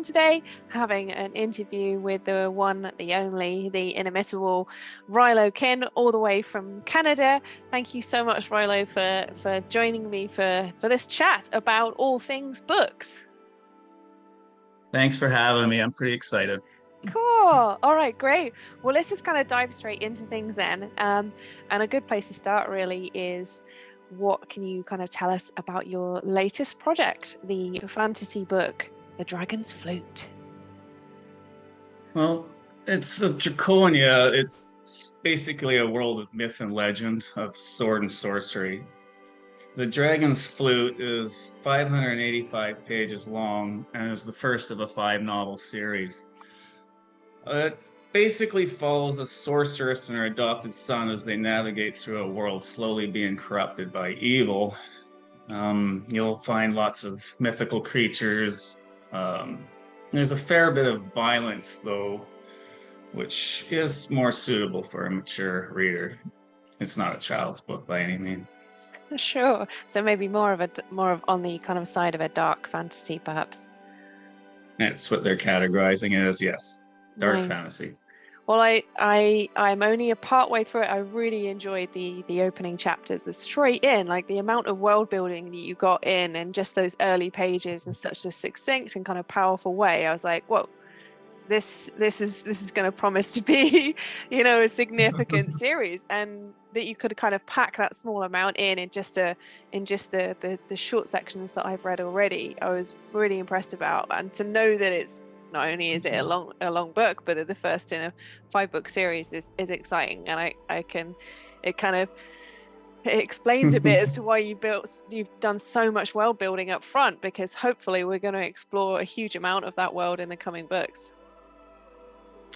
fun today, having an interview with the one, the only, the inimitable Rylo Kinn, all the way from Canada. Thank you so much, Rylo, for joining me for this chat about all things books. Thanks for having me. I'm pretty excited. Cool. All right, great. Well, let's just kind of dive straight into things then. And a good place to start really is, what can you kind of tell us about your latest project, the fantasy book, The Dragon's Flute? Well, it's a Draconia. It's basically a world of myth and legend, of sword and sorcery. The Dragon's Flute is 585 pages long and is the first of a 5-novel series. It basically follows a sorceress and her adopted son as they navigate through a world slowly being corrupted by evil. You'll find lots of mythical creatures. There's a fair bit of violence, though, which is more suitable for a mature reader. It's not a child's book by any means. Sure. So maybe more of on the kind of side of a dark fantasy, perhaps. That's what they're categorizing it as, yes. Dark Nice. fantasy. Well, I'm only a part way through it. I really enjoyed the opening chapters. The straight in, like the amount of world building that you got in, and just those early pages in such a succinct and kind of powerful way. I was like, whoa, this is going to promise to be, a significant series, and that you could kind of pack that small amount in just the short sections that I've read already. I was really impressed about, and to know that it's not only is it a long book, but the first in a 5-book series is exciting, and it explains a bit as to why you've done so much world building up front, because hopefully we're going to explore a huge amount of that world in the coming books.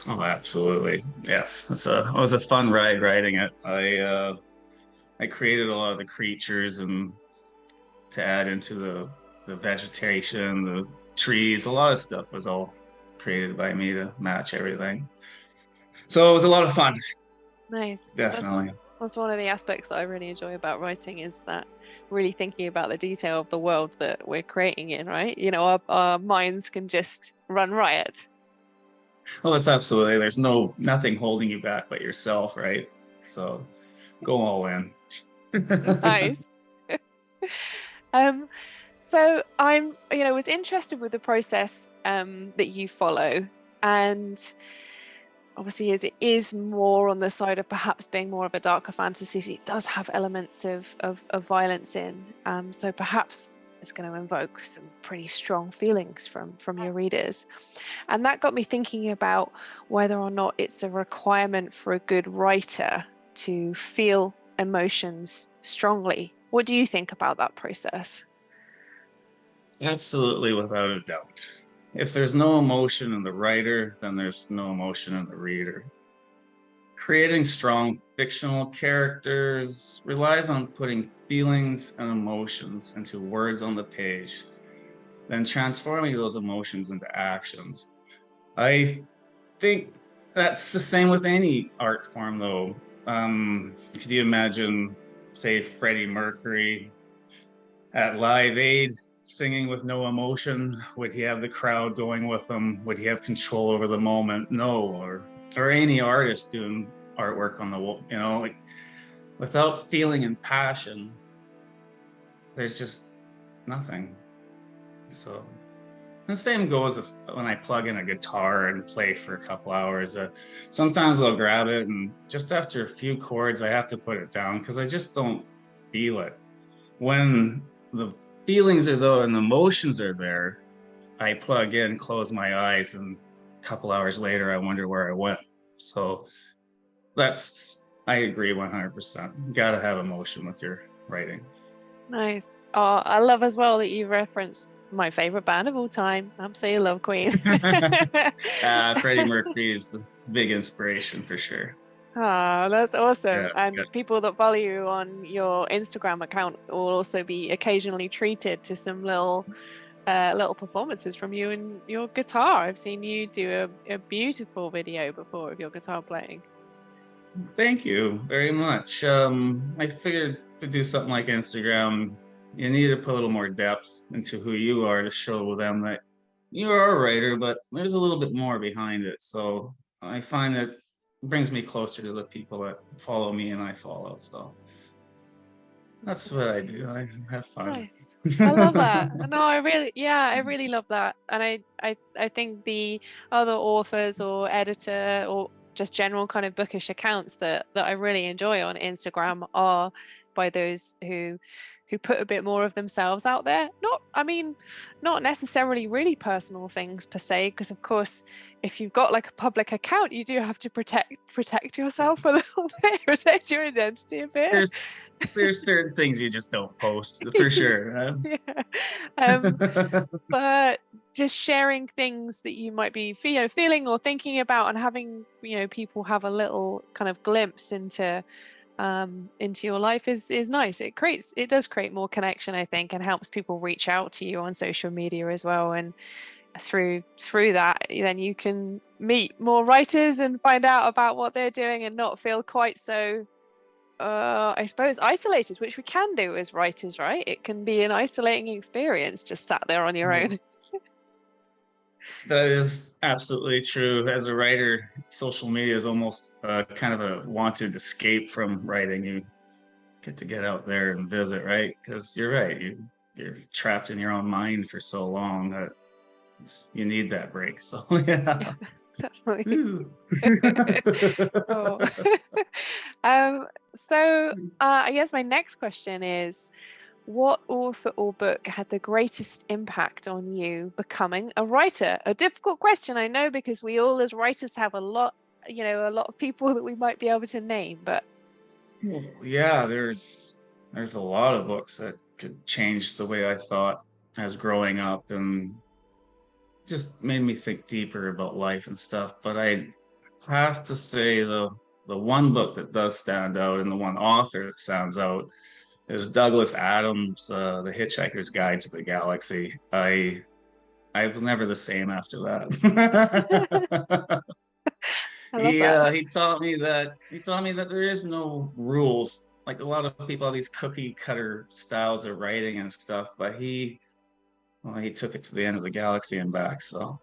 Oh, absolutely. Yes. It was a fun ride writing it. I created a lot of the creatures and to add into the vegetation, the trees, a lot of stuff was all created by me to match everything. So it was a lot of fun. Nice. Definitely. That's one of the aspects that I really enjoy about writing, is that really thinking about the detail of the world that we're creating in, right? Our minds can just run riot. Well, it's absolutely, there's nothing holding you back but yourself, right? So go all in. Nice. So I'm, was interested with the process that you follow, and obviously, as it is more on the side of perhaps being more of a darker fantasy, it does have elements of violence in. So perhaps it's going to invoke some pretty strong feelings from your readers. And that got me thinking about whether or not it's a requirement for a good writer to feel emotions strongly. What do you think about that process? Absolutely, without a doubt. If there's no emotion in the writer, then there's no emotion in the reader. Creating strong fictional characters relies on putting feelings and emotions into words on the page, then transforming those emotions into actions. I think that's the same with any art form, though. If you imagine, say, Freddie Mercury at Live Aid singing with no emotion, would he have the crowd going with him? Would he have control over the moment? No. Or any artist doing artwork on the wall, like without feeling and passion, there's just nothing. So the same goes when I plug in a guitar and play for a couple hours. Sometimes I'll grab it, and just after a few chords, I have to put it down because I just don't feel it. When the feelings are there and the emotions are there, I plug in, close my eyes, and a couple hours later, I wonder where I went. So I agree 100%. You got to have emotion with your writing. Nice. Oh, I love as well that you referenced my favorite band of all time. Absolutely love Queen. Freddie Mercury is the big inspiration for sure. Ah, that's awesome. Yeah, And yeah. people that follow you on your Instagram account will also be occasionally treated to some little performances from you and your guitar. I've seen you do a beautiful video before of your guitar playing. Thank you very much. I figured to do something like Instagram, you need to put a little more depth into who you are to show them that you are a writer, but there's a little bit more behind it. So I find it brings me closer to the people that follow me and I follow. So that's what I do. I have fun. Nice. I love that. No, I really love that. And I think the other authors or editor or just general kind of bookish accounts that I really enjoy on Instagram are by those who put a bit more of themselves out there. Not necessarily really personal things per se, because of course, if you've got like a public account, you do have to protect yourself a little bit, protect your identity a bit. There's certain things you just don't post for sure. Yeah. But just sharing things that you might be feeling or thinking about, and having people have a little kind of glimpse into your life is nice. It does create more connection, I think, and helps people reach out to you on social media as well. And through that, then you can meet more writers and find out about what they're doing and not feel quite so I suppose isolated, which we can do as writers, right? It can be an isolating experience just sat there on your own. That is absolutely true. As a writer, social media is almost kind of a wanted escape from writing. You get to get out there and visit, right? Because you're right, you're trapped in your own mind for so long that you need that break. So yeah. Definitely. Oh. So I guess my next question is, what author or book had the greatest impact on you becoming a writer? A difficult question, I know, because we all as writers have a lot of people that we might be able to name, but yeah, there's a lot of books that could change the way I thought as growing up, and just made me think deeper about life and stuff. But I have to say the one book that does stand out, and the one author that stands out, is Douglas Adams' The Hitchhiker's Guide to the Galaxy. I was never the same after that. I love that. He taught me that there is no rules. Like a lot of people have these cookie cutter styles of writing and stuff, but he took it to the end of the galaxy and back. So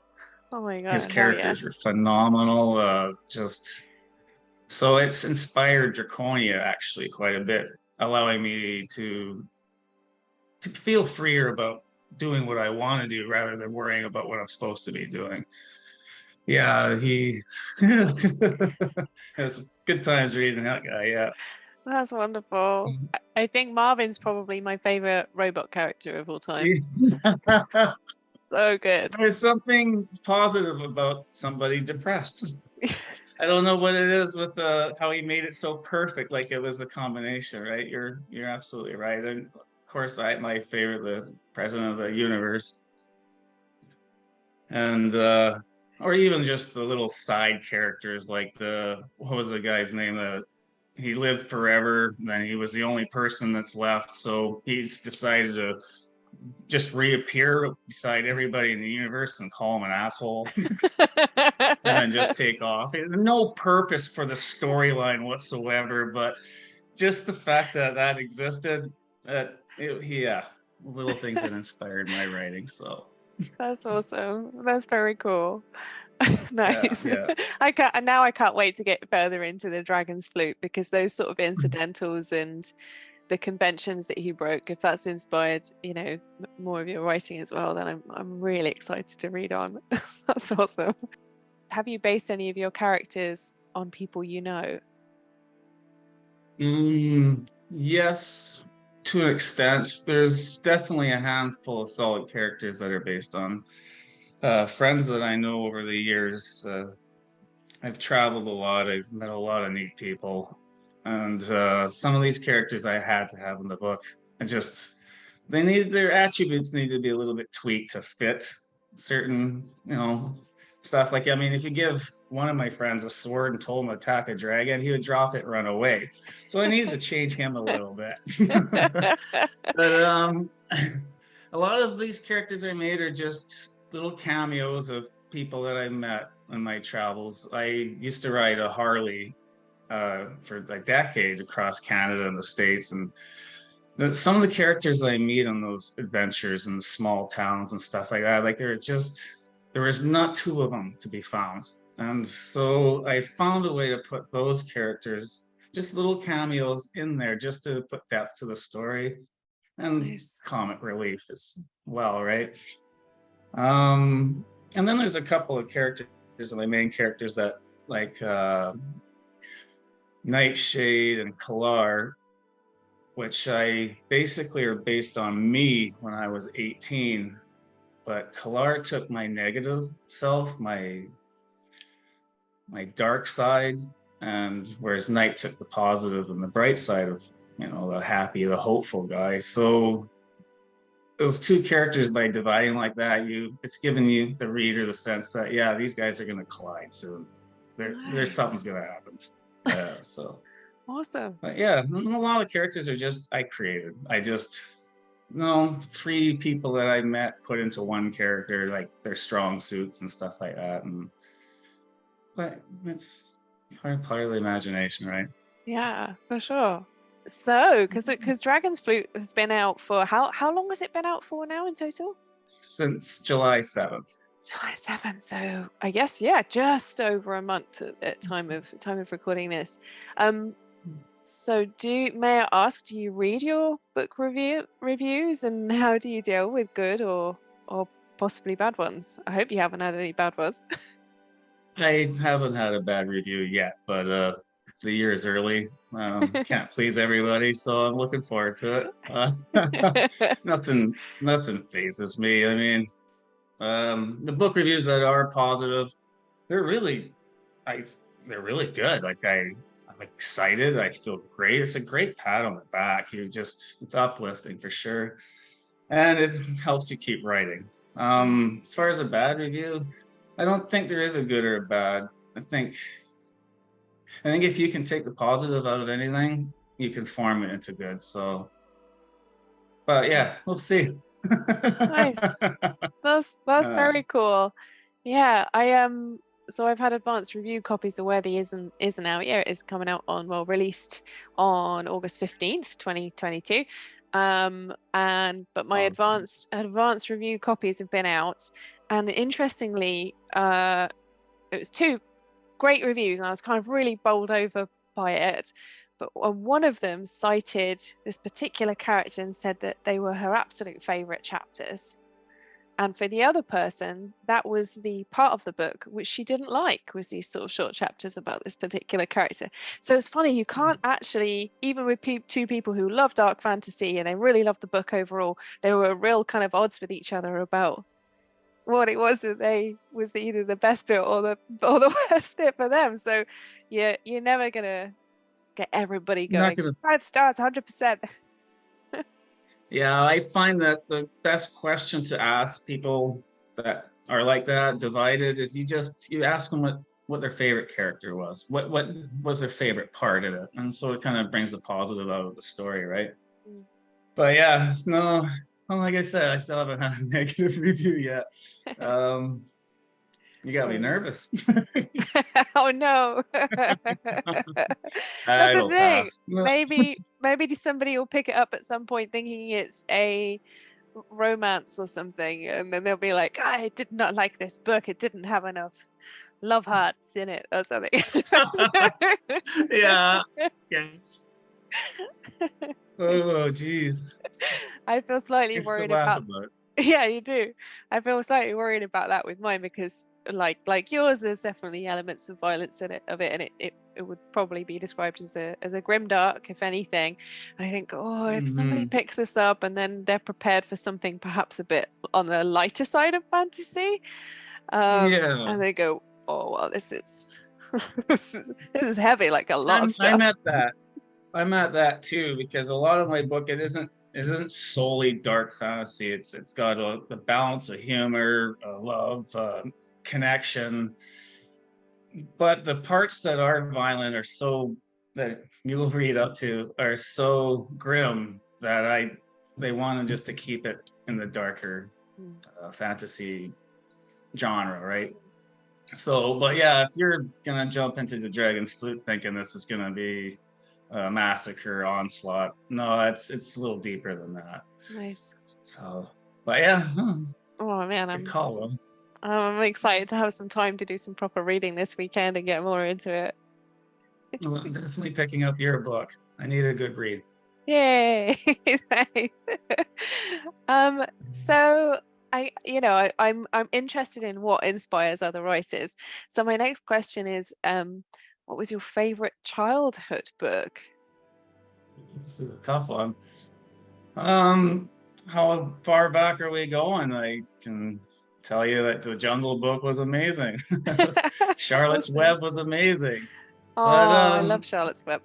Oh my his God, hell yeah. characters were phenomenal. Just so it's inspired Draconia actually quite a bit, allowing me to feel freer about doing what I want to do rather than worrying about what I'm supposed to be doing. Yeah, he has good times reading that guy. Yeah. That's wonderful. I think Marvin's probably my favorite robot character of all time. So good. There's something positive about somebody depressed. I don't know what it is with how he made it so perfect. Like it was the combination, right? You're absolutely right. And of course, my favorite, the president of the universe, and or even just the little side characters, like what was the guy's name? He lived forever, and then he was the only person that's left. So he's decided to just reappear beside everybody in the universe and call him an asshole and then just take off. No purpose for the storyline whatsoever, but just the fact that existed, little things that inspired my writing. So That's awesome. That's very cool. Nice. yeah. I can't wait to get further into the Dragon's Flute, because those sort of incidentals and the conventions that he broke, if that's inspired, more of your writing as well, then I'm really excited to read on. That's awesome. Have you based any of your characters on people you know? Yes, to an extent. There's definitely a handful of solid characters that are based on friends that I know over the years. I've traveled a lot. I've met a lot of neat people, and some of these characters I had to have in the book. Their attributes need to be a little bit tweaked to fit certain, stuff. Like, I mean, if you give one of my friends a sword and told him to attack a dragon, he would drop it and run away. So I needed to change him a little bit. But a lot of these characters I made are just little cameos of people that I met in my travels. I used to ride a Harley for a decade across Canada and the States, and some of the characters I meet on those adventures in the small towns and stuff like that, like they're just there was not two of them to be found. And so I found a way to put those characters, just little cameos in there, just to put depth to the story and Nice. comic relief as well, right? And then there's a couple of characters, and the main characters that like Nightshade and Kalar, which I basically are based on me when I was 18. But Kalar took my negative self, my dark side, and whereas Night took the positive and the bright side of, you know, the happy, the hopeful guy. So those two characters, by dividing like that, it's giving you, the reader, the sense that, yeah, these guys are going to collide soon. There's something's going to happen. So awesome. but yeah, a lot of characters are just I created. I just three people that I met put into one character, like their strong suits and stuff like that. But it's part of the imagination, right? Yeah, for sure. So, because Dragon's Flute has been out for how long has it been out for now in total? Since July 7th. July 7th. So I guess, yeah, just over a month at time of recording this. So may I ask, do you read your book reviews, and how do you deal with good or possibly bad ones? I hope you haven't had any bad ones. I haven't had a bad review yet, but the year is early. Can't please everybody, so I'm looking forward to it. Nothing phases me. I mean, the book reviews that are positive, they're really good. Like I'm excited. I feel great. It's a great pat on the back. It's uplifting for sure. And it helps you keep writing. As far as a bad review, I don't think there is a good or a bad. I think if you can take the positive out of anything, you can form it into good. So, but yeah, Nice. We'll see. Nice. That's very cool. Yeah, so I've had advanced review copies of Worthy isn't out yet. It is coming out released on August 15th, 2022. But my advanced review copies have been out, and interestingly, it was two great reviews, and I was kind of really bowled over by it. But one of them cited this particular character and said that they were her absolute favorite chapters. And for the other person, that was the part of the book which she didn't like, was these sort of short chapters about this particular character. So it's funny, you can't actually, even with two people who love dark fantasy and they really love the book overall, they were real kind of odds with each other about what it was that was either the best bit or the worst bit for them. So you're never gonna get everybody going 5 stars, 100%. Yeah, I find that the best question to ask people that are like that, divided, is you ask them what their favorite character was. What was their favorite part of it? And so it kind of brings the positive out of the story, right? But yeah, no, well, like I said, I still haven't had a negative review yet. You got me nervous. Oh no. That's the thing. Maybe somebody will pick it up at some point thinking it's a romance or something, and then they'll be like, I did not like this book. It didn't have enough love hearts in it or something. Yeah. Yes. Oh geez. I feel slightly worried about yeah, you do. I feel slightly worried about that with mine, because like yours, there's definitely elements of violence in it, and it would probably be described as a grimdark, if anything. And I think, if somebody picks this up and then they're prepared for something perhaps a bit on the lighter side of fantasy, and they go, oh well, this is this is heavy, like a lot of stuff. I'm at that too, because a lot of my book, it isn't solely dark fantasy. It's got the balance of humor, love, connection. But the parts that are violent are so, that you'll read up to, are so grim that they wanted just to keep it in the darker fantasy genre, right? So, but yeah, if you're gonna jump into the Dragons Flute thinking this is gonna be massacre, onslaught, no, it's a little deeper than that. Nice. So, but yeah. Oh man, good call. I'm excited to have some time to do some proper reading this weekend and get more into it. Well, I'm definitely picking up your book. I need a good read. Yay! Thanks. So I'm interested in what inspires other writers. So my next question is, what was your favorite childhood book? This is a tough one. How far back are we going? I can tell you that the Jungle Book was amazing. Charlotte's Awesome. Web was amazing. Oh, But I love Charlotte's Web.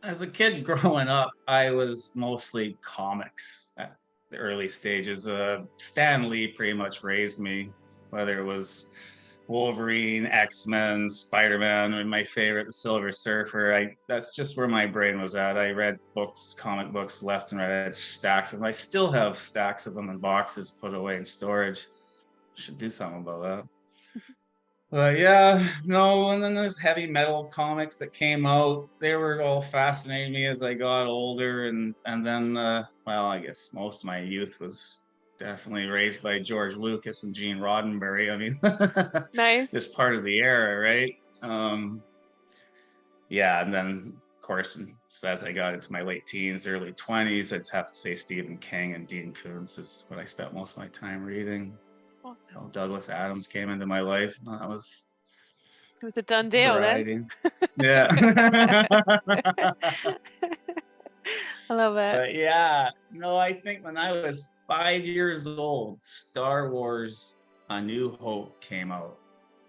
as a kid growing up, I was mostly comics at the early stages. Stan Lee pretty much raised me, whether it was Wolverine, X-Men, Spider-Man, and my favorite, The Silver Surfer. That's just where my brain was at. I read books, comic books left and right. I had stacks of them. I still have stacks of them in boxes put away in storage. Should do something about that. But yeah, no, and then there's heavy metal comics that came out. They were all fascinating me as I got older, and then well, I guess most of my youth was definitely raised by George Lucas and Gene Roddenberry. I mean, Nice. it's part of the era, right? Yeah, and then of course, as I got into my late teens, early 20s, I'd have to say Stephen King and Dean Koontz is what I spent most of my time reading. Awesome. Douglas Adams came into my life. That was It was a done deal then. Yeah. I love it. But yeah, no, I think when I was 5 years old, Star Wars A New Hope came out.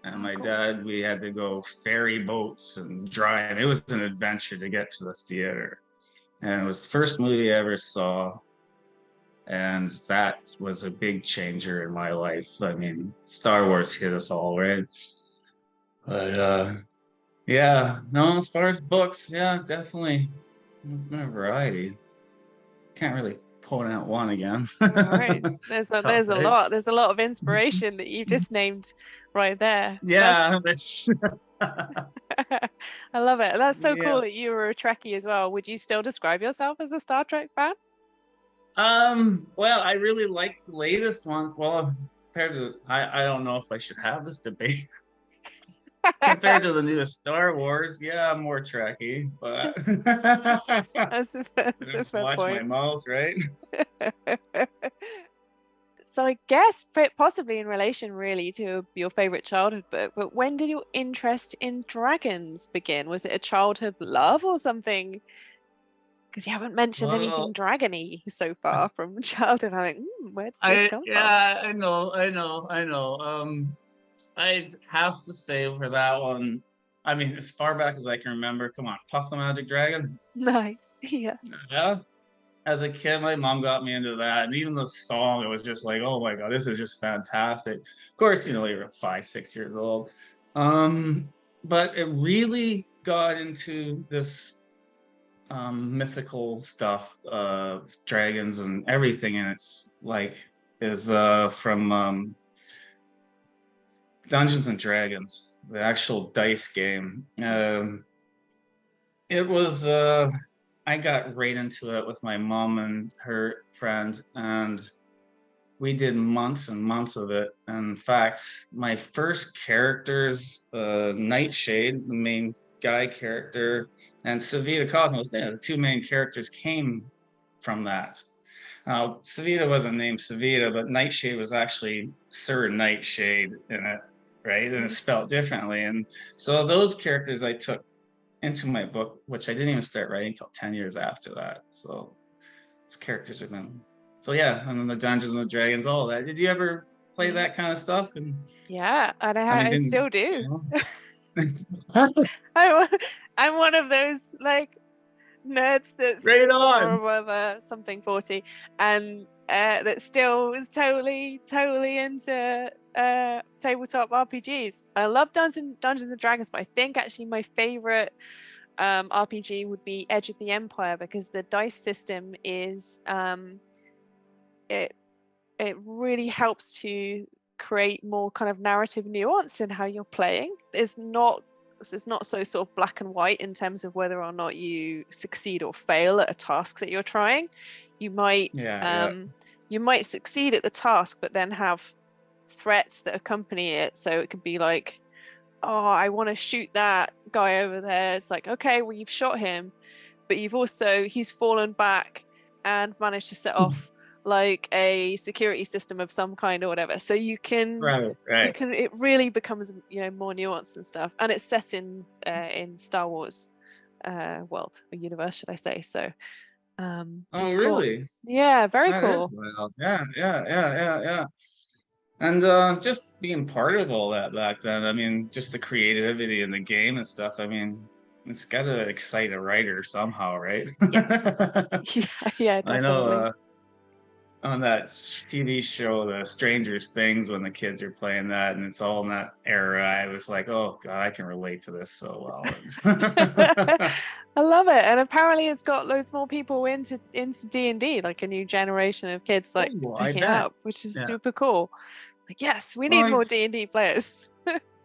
And my dad, we had to go ferry boats and drive. It was an adventure to get to the theater. And it was the first movie I ever saw. And that was a big changer in my life. I mean, Star Wars hit us all, right? But yeah, no, as far as books, yeah, definitely a variety. Can't really point out one again. All right. There's a lot. There's a lot of inspiration that you've just named right there. Yeah, that's I love it. That's so cool that you were a Trekkie as well. Would you still describe yourself as a Star Trek fan? Well, I really like the latest ones. Well, compared to, I don't know if I should have this debate. Compared to the newest Star Wars, yeah, I'm more Trekkie, but that's a fair watch point. my mouth, right? So I guess possibly in relation really to your favorite childhood book, but when did your interest in dragons begin? Was it a childhood love or something? Because you haven't mentioned anything dragony so far from childhood. I'm like, where did this come from? Yeah, I know. I'd have to say for that one, I mean, as far back as I can remember, come on, Puff the Magic Dragon. Nice. Yeah. Yeah. As a kid, my mom got me into that. And even the song, it was just like, oh my God, this is just fantastic. Of course, you're 5, 6 years old. But it really got into this mythical stuff of dragons and everything. And it's like, is from Dungeons and Dragons, the actual dice game. It was I got right into it with my mom and her friend, and we did months and months of it. And in fact, my first characters, Nightshade, the main guy character, and Savita Cosmos, the two main characters came from that. Savita wasn't named Savita, but Nightshade was actually Sir Nightshade in it, right? And it's spelled differently. And so those characters I took into my book, which I didn't even start writing until 10 years after that. So those characters are them. So yeah, and then the Dungeons and the Dragons, all that. Did you ever play that kind of stuff? And yeah, and I still do. I'm one of those like nerds that's right on. Or something 40 and that still is totally into tabletop RPGs. I love Dungeons and Dragons, but I think actually my favorite RPG would be Edge of the Empire, because the dice system is it really helps to create more kind of narrative nuance in how you're playing. It's not so sort of black and white in terms of whether or not you succeed or fail at a task that you're trying. You might you might succeed at the task, but then have threats that accompany it. So it could be like, oh, I want to shoot that guy over there. It's like, okay, well, you've shot him, but he's fallen back and managed to set off like a security system of some kind or whatever. So you can it really becomes, more nuanced and stuff. And it's set in Star Wars world or universe, should I say. So Oh, it's really? cool. Yeah, very That is cool. wild. Yeah. And just being part of all that back then, I mean, just the creativity in the game and stuff, I mean, it's got to excite a writer somehow, right? Yes. Yeah, I know definitely. on that TV show, The Strangers Things, when the kids are playing that and it's all in that era, I was like, oh God, I can relate to this so well. I love it. And apparently it's got loads more people into D&D, like a new generation of kids like Oh, I picking it bet. up, which is Yeah. super cool. Like, yes, we need Well, more D&D players.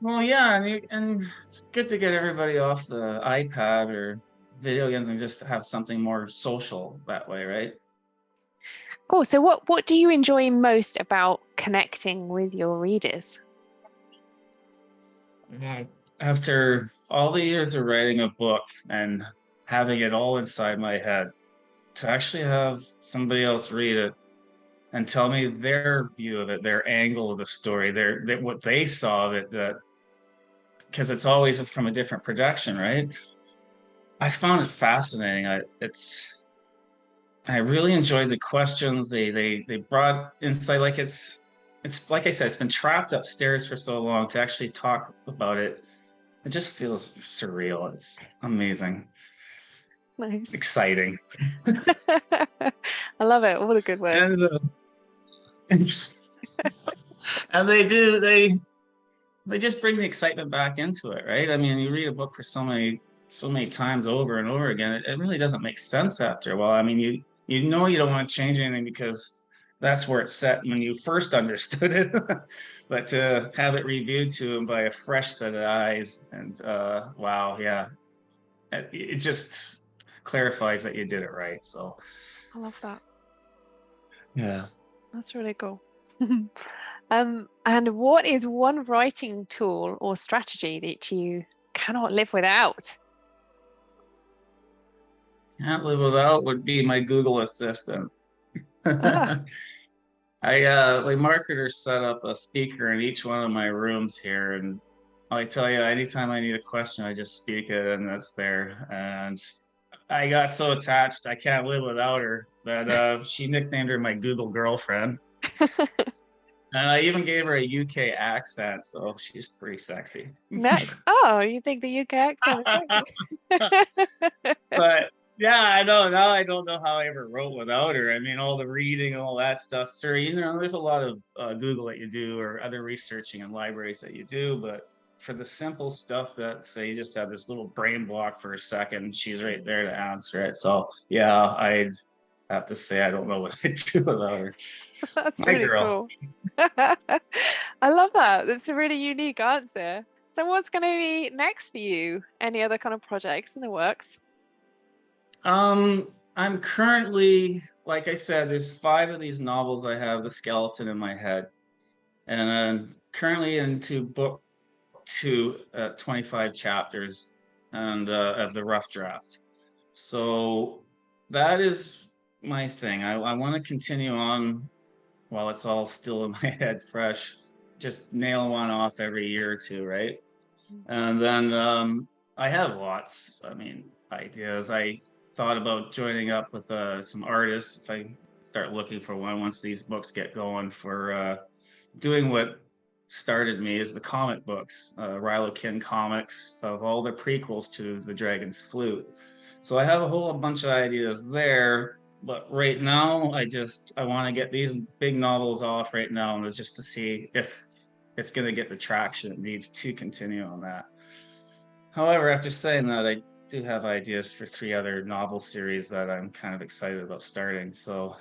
well, yeah, and it's good to get everybody off the iPad or video games and just have something more social that way, right? Cool. So what do you enjoy most about connecting with your readers? After all the years of writing a book and having it all inside my head, to actually have somebody else read it and tell me their view of it, their angle of the story, what they saw of it, that because it's always from a different production, right? I found it fascinating. I really enjoyed the questions. They brought insight. Like it's like I said, it's been trapped upstairs for so long. To actually talk about it, it just feels surreal. It's amazing. Nice. Exciting. I love it. All the good words. And they just bring the excitement back into it, right? I mean, you read a book for so many times over and over again, it really doesn't make sense after a while. I mean, you know you don't want to change anything because that's where it's set when you first understood it. But to have it reviewed to them by a fresh set of eyes, and wow, yeah, it just clarifies that you did it right. So I love that. yeah. That's really cool. And what is one writing tool or strategy that you cannot live without? Can't live without would be my Google Assistant. Ah, My marketer set up a speaker in each one of my rooms here, and I tell you, anytime I need a question, I just speak it, and that's there. And I got so attached, I can't live without her. That she nicknamed her my Google girlfriend, and I even gave her a UK accent, so she's pretty sexy. nice. Oh, you think the UK accent is sexy? But yeah, I know now. I don't know how I ever wrote without her. I mean, all the reading and all that stuff. Sir, there's a lot of Google that you do or other researching in libraries that you do, but for the simple stuff that say you just have this little brain block for a second, she's right there to answer it. So yeah, I'd have to say I don't know what I'd do without her. That's My really girl. cool. I love that. That's a really unique answer. So what's going to be next for you? Any other kind of projects in the works? I'm currently, like I said, there's 5 of these novels I have the skeleton in my head, and I'm currently into book 2 at 25 chapters and of the rough draft. So that is my thing. I want to continue on while it's all still in my head fresh, just nail one off every year or two, right? And then I have lots, I mean, ideas. I thought about joining up with some artists if I start looking for one once these books get going for doing what started me is the comic books, Rylo Kinn comics of all the prequels to the Dragons Flute. So I have a whole bunch of ideas there, but right now I want to get these big novels off right now, and just to see if it's going to get the traction it needs to continue on that. However, after saying that, I do have ideas for 3 other novel series that I'm kind of excited about starting. So,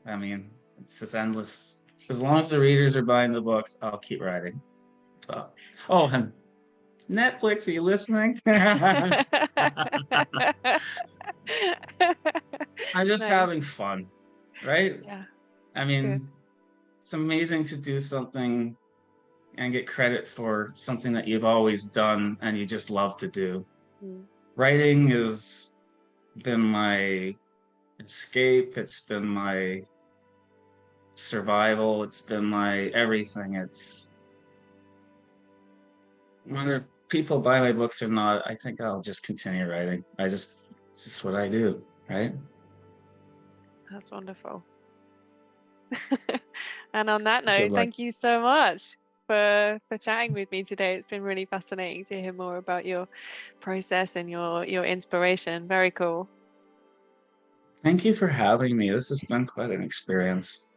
I mean, it's just endless. As long as the readers are buying the books, I'll keep writing. So, oh, and Netflix, are you listening? I'm just Nice. having fun, right? Yeah, I mean, good. it's amazing to do something and get credit for something that you've always done and you just love to do. Writing has been my escape, it's been my survival, it's been my everything. It's whether people buy my books or not, I think I'll just continue writing. It's just what I do, right? That's wonderful. And on that Good note, luck. thank you so much for chatting with me today. It's been really fascinating to hear more about your process and your inspiration. Very cool. Thank you for having me. This has been quite an experience.